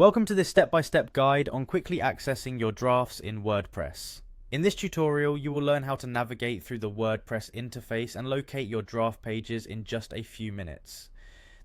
Welcome to this step-by-step guide on quickly accessing your drafts in WordPress. In this tutorial, you will learn how to navigate through the WordPress interface and locate your draft pages in just a few minutes.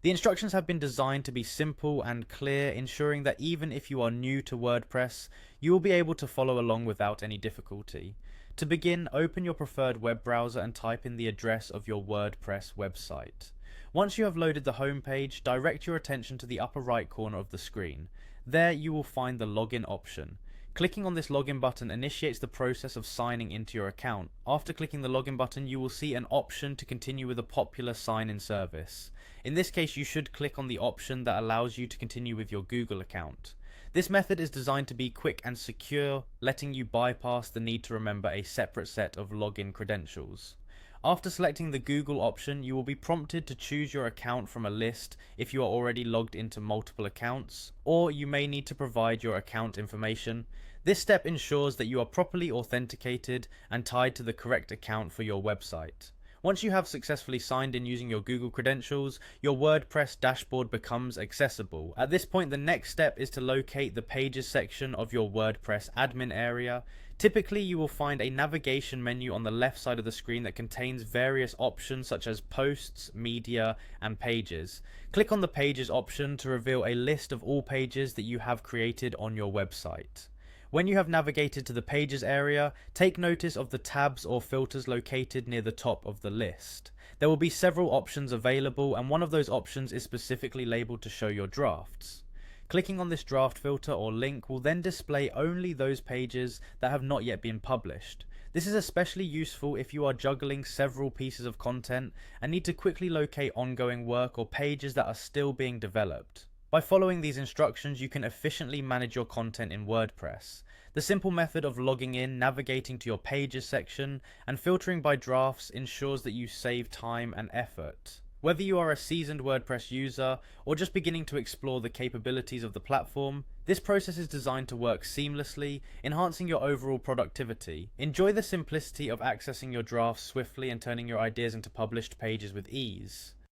The instructions have been designed to be simple and clear, ensuring that even if you are new to WordPress, you will be able to follow along without any difficulty. To begin, open your preferred web browser and type in the address of your WordPress website. Once you have loaded the home page, direct your attention to the upper right corner of the screen. There you will find the login option. Clicking on this login button initiates the process of signing into your account. After clicking the login button, you will see an option to continue with a popular sign-in service. In this case, you should click on the option that allows you to continue with your Google account. This method is designed to be quick and secure, letting you bypass the need to remember a separate set of login credentials. After selecting the Google option, you will be prompted to choose your account from a list if you are already logged into multiple accounts, or you may need to provide your account information. This step ensures that you are properly authenticated and tied to the correct account for your website. Once you have successfully signed in using your Google credentials, your WordPress dashboard becomes accessible. At this point, the next step is to locate the Pages section of your WordPress admin area. Typically, you will find a navigation menu on the left side of the screen that contains various options such as Posts, Media, and Pages. Click on the Pages option to reveal a list of all pages that you have created on your website. When you have navigated to the Pages area, take notice of the tabs or filters located near the top of the list. There will be several options available, and one of those options is specifically labeled to show your drafts. Clicking on this draft filter or link will then display only those pages that have not yet been published. This is especially useful if you are juggling several pieces of content and need to quickly locate ongoing work or pages that are still being developed. By following these instructions, you can efficiently manage your content in WordPress. The simple method of logging in, navigating to your Pages section, and filtering by drafts ensures that you save time and effort. Whether you are a seasoned WordPress user or just beginning to explore the capabilities of the platform, this process is designed to work seamlessly, enhancing your overall productivity. Enjoy the simplicity of accessing your drafts swiftly and turning your ideas into published pages with ease.